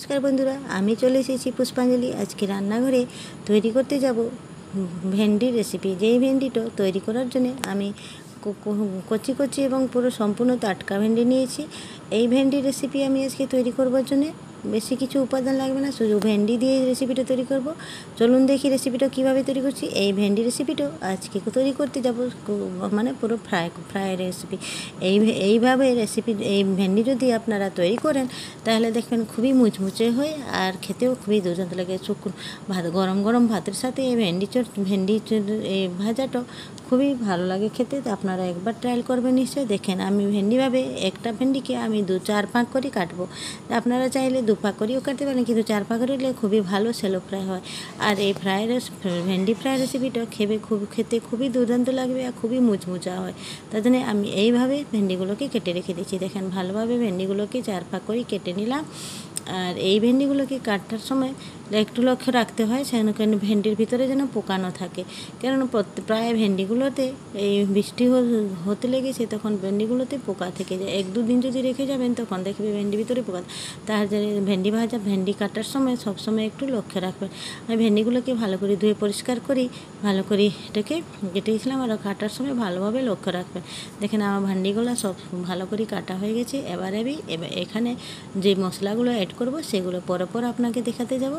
নমস্কার বন্ধুরা, আমি চলে এসেছি পুষ্পাঞ্জলি। আজকে রান্নাঘরে তৈরি করতে যাব ভেন্ডির রেসিপি। যেই ভেন্ডিটা তৈরি করার জন্য আমি কচি কচি এবং পুরো সম্পূর্ণ টাটকা ভেন্ডি নিয়েছি। এই ভেন্ডির রেসিপি আমি আজকে তৈরি করবার জন্যে বেশি কিছু উপাদান লাগবে না, শুধু ভেন্ডি দিয়ে রেসিপিটা তৈরি করব। চলুন দেখি রেসিপিটা কীভাবে তৈরি করছি। এই ভেন্ডি রেসিপিটাও আজকে তৈরি করতে যাব, মানে পুরো ফ্রাই রেসিপি। এইভাবে এই ভেন্ডি যদি আপনারা তৈরি করেন তাহলে দেখবেন খুবই মুচমুচে হয় আর খেতেও খুবই দুর্দান্ত লাগে। গরম গরম ভাতের সাথে এই ভেন্ডি এই ভাজাটা খুবই ভালো লাগে খেতে। তো আপনারা একবার ট্রাই করবেন নিশ্চয়ই। দেখেন আমি একটা ভেন্ডিকে আমি 2-4 ভাগ করে কাটবো। আপনারা চাইলে 2 ভাগ করেও কাটতে পারেন, কিন্তু 4 ভাগ করলে খুবই ভালো সেলো ফ্রাই হয়। আর এই ভেন্ডি ফ্রাই রেসিপিটা খেতে খুবই দুর্দান্ত লাগবে আর খুবই মুচমুচা হয়। তার জন্য আমি এইভাবে ভেন্ডিগুলোকে কেটে রেখে দিচ্ছি। দেখেন ভালোভাবে ভেন্ডিগুলোকে 4 ভাগ করে কেটে নিলাম। আর এই ভেন্ডিগুলোকে কাটার সময় একটু লক্ষ্য রাখতে হয় সেখানে ভেন্ডির ভিতরে যেন পোকা না থাকে, কেননা প্রায় ভেন্ডিগুলোতে এই বৃষ্টি হতে লেগেছে, তখন ভেন্ডিগুলোতে পোকা থেকে যায়। 1-2 দিন যদি রেখে যাবেন তখন দেখবে ভেন্ডির ভিতরে পোকা। তার জন্য ভেন্ডি কাটার সময় সবসময় একটু লক্ষ্য রাখবেন। আমি ভেন্ডিগুলোকে ভালো করে ধুয়ে পরিষ্কার করি, ভালো করে এটাকে কেটে গেছিলাম। আর কাটার সময় ভালোভাবে লক্ষ্য রাখবেন। দেখেন আমার ভেন্ডিগুলো সব ভালো করে কাটা হয়ে গেছে। এবার এখানে যে মশলাগুলো অ্যাড করব সেগুলো পর আপনাকে দেখাতে যাব।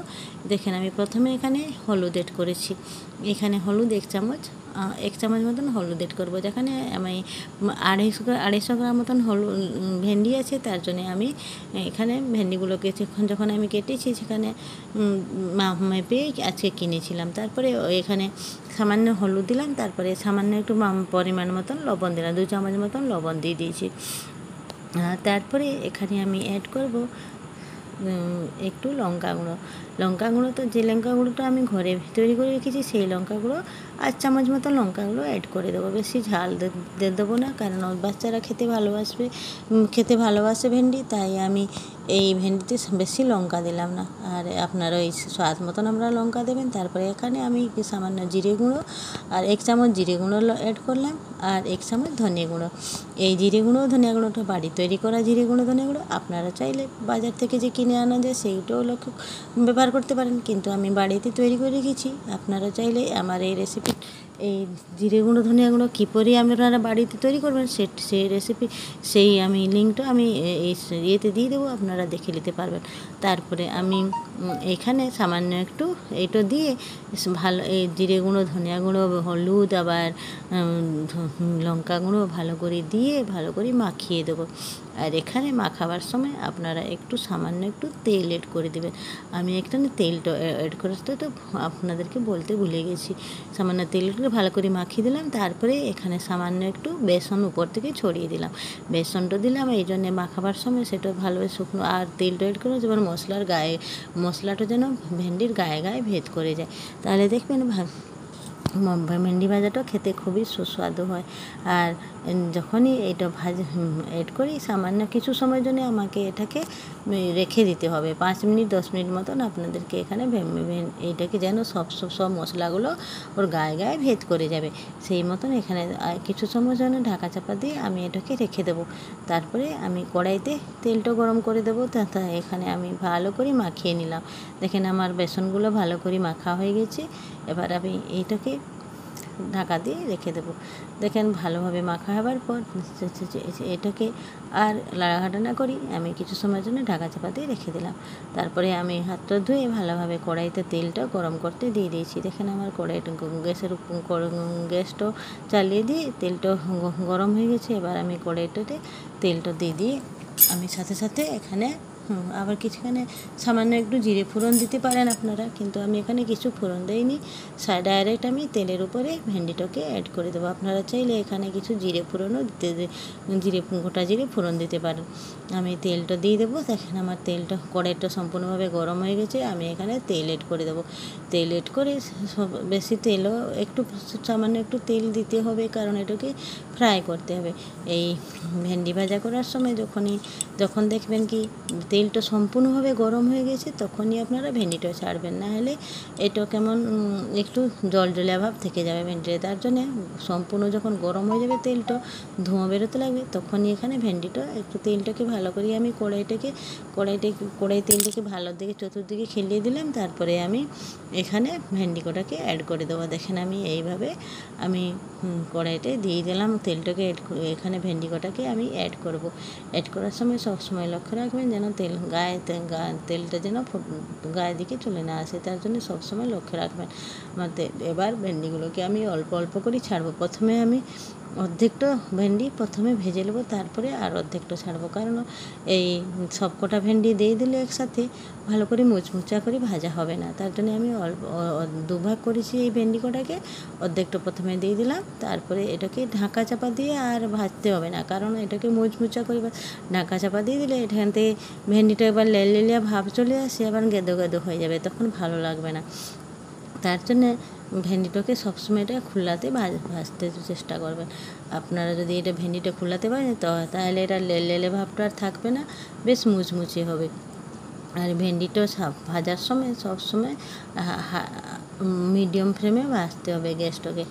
দেখেন আমি প্রথমে এখানে হলুদ অ্যাড করেছি। এখানে হলুদ 1 চামচ মতন হলুদ অ্যাড করবো। যেখানে আমি 250 গ্রাম মতন ভেন্ডি আছে, তার জন্য আমি এখানে ভেন্ডিগুলোকে যখন আমি কেটেছি সেখানে মেপে আজকে কিনেছিলাম। তারপরে এখানে সামান্য হলুদ দিলাম, তারপরে সামান্য একটু পরিমাণ মতন লবণ দিলাম, 2 চামচ মতন লবণ দিয়ে দিয়েছি। তারপরে এখানে আমি অ্যাড করব একটু লঙ্কা গুঁড়ো। তো যে লঙ্কা গুঁড়োটা আমি ঘরে তৈরি করে রেখেছি সেই লঙ্কা গুঁড়ো 8 চামচ মতো লঙ্কা গুঁড়ো অ্যাড করে দেবো। বেশি ঝাল দেবো না, কারণ বাচ্চারা খেতে ভালোবাসে ভেন্ডি, তাই আমি এই ভেন্ডিতে বেশি লঙ্কা দিলাম না। আর আপনারা ওই স্বাদ মতন আমরা লঙ্কা দেবেন। তারপরে এখানে আমি সামান্য জিরে গুঁড়ো আর 1 চামচ জিরে গুঁড়ো অ্যাড করলাম, আর 1 চামচ ধনে গুঁড়ো। এই জিরে গুঁড়ো ধনে গুঁড়োটা বাড়ি তৈরি করা জিরে গুঁড়ো ধনে গুঁড়ো। আপনারা চাইলে বাজার থেকে যে কিনে আনা যায় সেইটাও ব্যবহার করতে পারেন, কিন্তু আমি বাড়িতে তৈরি করে রেখেছি। আপনারা চাইলে আমার এই রেসিপি এই জিরে গুঁড়ো ধনিয়া গুঁড়ো কী করে আপনারা বাড়িতে তৈরি করবেন সেই রেসিপি আমি লিঙ্কটা আমি এই ইয়েতে দিয়ে দেবো, আপনারা দেখে নিতে পারবেন। তারপরে আমি এখানে সামান্য একটু এইটা দিয়ে ভালো এই জিরে গুঁড়ো ধনিয়া গুঁড়ো হলুদ আবার লঙ্কা গুঁড়ো ভালো করে দিয়ে ভালো করে মাখিয়ে দেবো। আর এখানে মাখাবার সময় আপনারা সামান্য একটু তেল অ্যাড করে দেবেন। আমি এখানে তেলটা অ্যাড করতে তো আপনাদেরকে বলতে ভুলে গেছি। সামান্য তেলগুলো ভালো করে মাখিয়ে দিলাম। তারপরে এখানে সামান্য একটু বেসন উপর থেকে ছড়িয়ে দিলাম। বেসনটা দিলাম এই জন্যে মাখাবার সময় সেটা ভালোভাবে শুকনো, আর তেলটা অ্যাড করে যেমন মশলাটা যেন ভেন্ডির গায়ে ভেদ করে যায়, তাহলে দেখবেন ভেন্ডি ভাজাটা খেতে খুবই সুস্বাদু হয়। আর যখনই এটা অ্যাড করি সামান্য কিছু সময়ের জন্য আমাকে এটাকে রেখে দিতে হবে, 5-10 মিনিট মতন। আপনাদেরকে এখানে এইটাকে যেন সব মশলাগুলো ওর গায়ে ভেদ করে যাবে সেই মতন এখানে কিছু সময়ের জন্য ঢাকা চাপা দিয়ে আমি এটাকে রেখে দেবো। তারপরে আমি কড়াইতে তেলটা গরম করে দেবো। তা এখানে আমি ভালো করে মাখিয়ে নিলাম। দেখেন আমার বেসনগুলো ভালো করে মাখা হয়ে গেছে। এবার আমি এইটাকে ঢাকা দিয়ে রেখে দেবো। দেখেন ভালোভাবে মাখা হবার পর এটাকে আর লাড়াঘাটা না করি আমি কিছু সময়ের জন্য ঢাকা চাপা দিয়ে রেখে দিলাম। তারপরে আমি হাতটা ধুয়ে ভালোভাবে কড়াইতে তেলটা গরম করতে দিয়ে দিয়েছি। দেখেন আমার কড়াইটা গ্যাসটা চালিয়ে দিয়ে তেলটা গরম হয়ে গেছে। এবার আমি কড়াইটাতে তেলটা দিয়ে আমি সাথে এখানে আবার কিছুখানে সামান্য একটু জিরে ফোড়ন দিতে পারেন আপনারা, কিন্তু আমি এখানে কিছু ফোড়ন দিইনি। ডাইরেক্ট আমি তেলের উপরে ভেন্ডিটাকে অ্যাড করে দেবো। আপনারা চাইলে এখানে কিছু গোটা জিরে ফোড়ন দিতে পারেন। আমি তেলটা দিয়ে দেবো। দেখেন আমার কড়াইটা সম্পূর্ণভাবে গরম হয়ে গেছে। আমি এখানে তেল অ্যাড করে দেবো। তেল অ্যাড করে বেশি তেলও সামান্য একটু তেল দিতে হবে, কারণ এটাকে ফ্রাই করতে হবে। এই ভেন্ডি ভাজা করার সময় যখন দেখবেন কি তেলটা সম্পূর্ণভাবে গরম হয়ে গেছে তখনই আপনারা ভেন্ডিটা ছাড়বেন, না হলে এটা কেমন একটু জলজলিয়া ভাব থেকে যাবে ভেন্ডিটা। তার জন্য সম্পূর্ণ যখন গরম হয়ে যাবে তেলটা, ধোঁয়া বেরোতে লাগবে, তখনই এখানে ভেন্ডিটা একটু তেলটাকে ভালো করে আমি কড়াই তেলটাকে ভালো দিকে চতুর্দিকে খেলিয়ে দিলাম। তারপরে আমি এখানে ভেন্ডি কটাকে অ্যাড করে দেবো। দেখেন আমি এইভাবে আমি কড়াইতে দিয়ে দিলাম তেলটাকে, এখানে ভেন্ডি কটাকে আমি অ্যাড করব। অ্যাড করার সময় সবসময় লক্ষ্য রাখবেন যেন তেলটা যেন গায়ের দিকে চলে না আসে, তার জন্য সবসময় লক্ষ্য রাখবেন। এবার ভেন্ডিগুলোকে আমি অল্প অল্প করে ছাড়বো। প্রথমে আমি অর্ধেকটা ভেন্ডি প্রথমে ভেজে নেবো, তারপরে আর অর্ধেকটা ছাড়বো, কারণ এই সবকটা ভেন্ডি দিয়ে দিলে একসাথে ভালো করে মুচমুচা করে ভাজা হবে না। তার জন্য আমি দুভাগ করেছি এই ভেন্ডি কটাকে, অর্ধেকটা প্রথমে দিয়ে দিলাম, তারপরে এটাকে ঢাকা চাপা দিয়ে আর ভাজতে হবে না, কারণ এটাকে মুচমুচা করে ঢাকা চাপা দিয়ে দিলে এখান থেকে ভেন্ডিটা এবার লেলিয়া ভাব চলে আসে, আবার গেদো গেদো হয়ে যাবে, তখন ভালো লাগবে না। তার জন্যে ভেন্ডিটাকে সবসময় এটা খোলাতে ভাজতে চেষ্টা করবেন। আপনারা যদি এটা ভেন্ডিটা খোলাতে পারেন তাহলে এটা লেলে ভাবটা আর থাকবে না, বেশ মুচমুচে হবে। আর ভেন্ডিটা ভাজার সময় সবসময় মিডিয়াম ফ্লেমে ভাজতে হবে গ্যাসটাকে,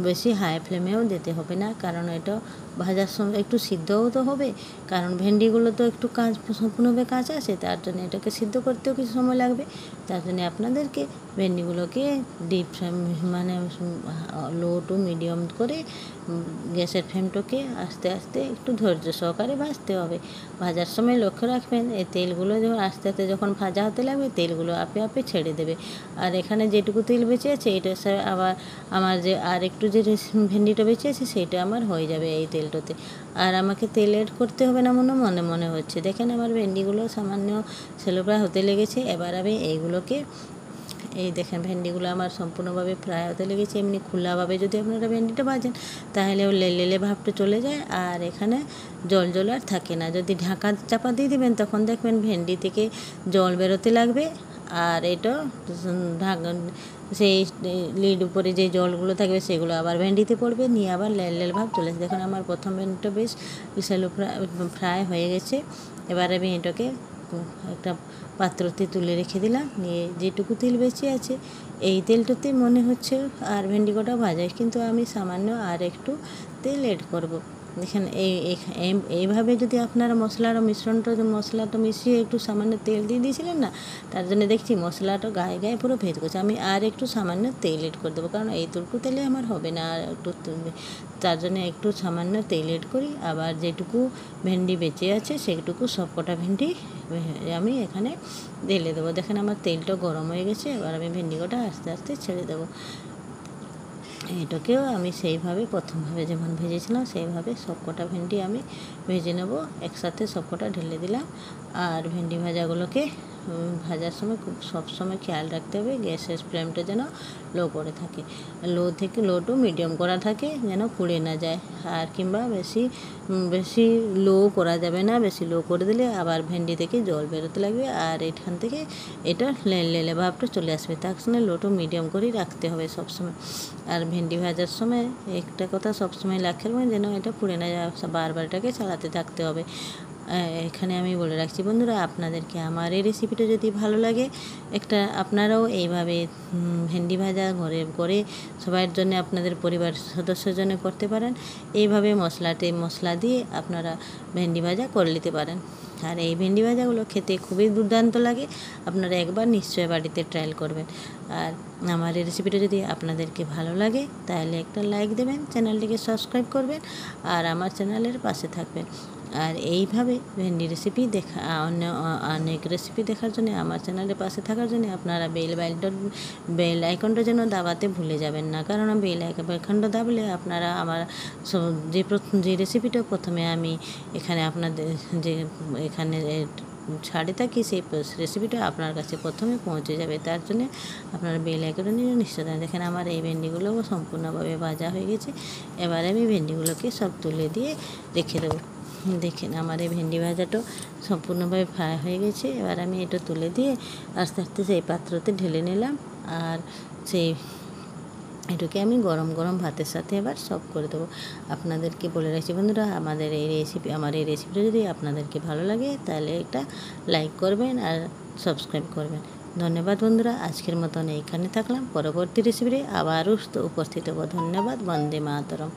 বেশি হাই ফ্লেমেও দিতে হবে না, কারণ এটা ভাজার সময় একটু সিদ্ধও তো হবে, কারণ ভেন্ডিগুলো তো একটু সম্পূর্ণভাবে কাঁচা আছে, তার জন্য এটাকে সিদ্ধ করতেও কিছু সময় লাগবে। তার জন্য আপনাদেরকে ভেন্ডিগুলোকে ডিপ ফ্লেম মানে লো টু মিডিয়াম করে গ্যাসের ফ্লেমটাকে আস্তে আস্তে একটু ধৈর্য সহকারে ভাজতে হবে। ভাজার সময় লক্ষ্য রাখবেন এই তেলগুলো যখন আস্তে আস্তে যখন ভাজা হতে লাগবে তেলগুলো আপে আপে ছেড়ে দেবে। আর এখানে যেটুকু তেল বেঁচে আছে এটা আবার আমার যে আর একটু যে ভেন্ডিটা বেঁচে আছে সেটা আমার হয়ে যাবে এই তেলটাতে, আর আমাকে তেল এড করতে হবে না মনে হচ্ছে। দেখেন আমার ভেন্ডিগুলো সামান্য সেলো প্রায় হতে লেগেছে। এবার আমি এইগুলোকে দেখেন ভেন্ডিগুলো আমার সম্পূর্ণভাবে ফ্রাই হতে লেগেছে। এমনি খোলাভাবে যদি আপনারা ভেন্ডিটা ভাজেন তাহলে ও লেলে ভাবটা চলে যায়, আর এখানে জল আর থাকে না। যদি ঢাকা চাপা দিয়ে দেবেন তখন দেখবেন ভেন্ডি থেকে জল বেরোতে লাগবে, আর এটা সেই লিড উপরে যে জলগুলো থাকবে সেগুলো আবার ভেন্ডিতে পড়বে, নিয়ে আবার লেল ভাব চলে আসে। দেখুন আমার প্রথম ভেন্ডিটা বেশ সেলো ফ্রাই হয়ে গেছে। এবার আমি এটাকে একটা পাত্রতে তুলে রেখে দিলাম, নিয়ে যেটুকু তেল বেঁচে আছে এই তেলটাতে মনে হচ্ছে আর ভেন্ডি কটা ভাজা, কিন্তু আমি সামান্য আর একটু তেল এড করব। দেখেন এইভাবে যদি আপনারা মশলাটা মিশিয়ে একটু সামান্য তেল দিয়ে দিয়েছিলেন না, তার জন্য দেখছি মশলাটা গায়ে পুরো ভেদ করছে। আমি আর একটু সামান্য তেল এড করে দেবো, কারণ এইটুকু তেলে আমার হবে না, আর একটু তার জন্য একটু সামান্য তেল এড করি। আবার যেটুকু ভেন্ডি বেঁচে আছে সেটুকু সবকটা ভেন্ডি আমি এখানে ঢেলে দেবো। দেখেন আমার তেলটা গরম হয়ে গেছে, এবার আমি ভেন্ডি কটা আস্তে আস্তে ছেড়ে দেবো। এটাকেও আমি সেইভাবে প্রথমভাবে যেমন ভেজেছিলাম সেইভাবে সবকটা ভেন্ডি আমি ভেজে নেব। একসাথে সবকটা ঢেলে দিলাম। আর ভেন্ডি ভাজাগুলোকে ভাজার সময় সবসময় খেয়াল রাখতে হবে গ্যাসের ফ্লেমটা যেন লো করে থাকে, লো টু মিডিয়াম করা থাকে, যেন পুড়ে না যায়। আর কিংবা বেশি লো করা যাবে না, বেশি লো করে দিলে আবার ভেন্ডি থেকে জল বেরোতে লাগবে, আর এখান থেকে এটা লেলে ভাবটা চলে আসবে। তার সঙ্গে লো টু মিডিয়াম করেই রাখতে হবে সবসময়। আর ভেন্ডি ভাজার সময় একটা কথা সবসময় লক্ষ্য রাখবেন যেন এটা পুড়ে না যায়, বারবার এটাকে চালাতে থাকতে হবে। এখানে আমি বলে রাখছি বন্ধুরা, আপনাদেরকে আমার এই রেসিপিটা যদি ভালো লাগে আপনারাও এইভাবে ভেন্ডি ভাজা ঘরে করে সবার জন্য আপনাদের পরিবার সদস্যের জন্য করতে পারেন। এইভাবে মশলা দিয়ে আপনারা ভেন্ডি ভাজা করে নিতে পারেন। আর এই ভেন্ডি ভাজাগুলো খেতে খুবই দুর্দান্ত লাগে, আপনারা একবার নিশ্চয়ই বাড়িতে ট্রায়াল করবেন। আর আমার এই রেসিপিটা যদি আপনাদেরকে ভালো লাগে তাহলে একটা লাইক দেবেন, চ্যানেলটিকে সাবস্ক্রাইব করবেন, আর আমার চ্যানেলের পাশে থাকবেন। আর এইভাবে ভেন্ডি রেসিপি অনেক রেসিপি দেখার জন্য আমার চ্যানেলের পাশে থাকার জন্য আপনারা বেল আইকনটা যেন দাবাতে ভুলে যাবেন না, কারণ বেল আইকনটা দাবলে আপনারা আমার যে রেসিপিটা প্রথমে আমি এখানে আপনাদের এখানে ছাড়ে থাকি সেই রেসিপিটা আপনার কাছে প্রথমে পৌঁছে যাবে। তার জন্য আপনারা বেল আইকনটা নিয়ে নিশ্চয় দেখেন আমার এই ভেন্ডিগুলো সম্পূর্ণভাবে ভাজা হয়ে গেছে। এবার আমি ভেন্ডিগুলোকে সব তুলে দিয়ে রেখে দেবো। দেখেন আমার এই ভেন্ডি ভাজাটা সম্পূর্ণভাবে ফ্রাই হয়ে গেছে। এবার আমি এটা তুলে দিয়ে আস্তে আস্তে সেই পাত্রতে ঢেলে নিলাম, আর সেই এটাকে আমি গরম গরম ভাতের সাথে এবার সার্ভ করে দেবো। আপনাদেরকে বলে রাখছি বন্ধুরা, আমার এই রেসিপিটা যদি আপনাদেরকে ভালো লাগে তাহলে একটা লাইক করবেন আর সাবস্ক্রাইব করবেন। ধন্যবাদ বন্ধুরা, আজকের মতন এইখানে থাকলাম। পরবর্তী রেসিপিতে আবারও উপস্থিত হবো। ধন্যবাদ। বন্দে মাতরম।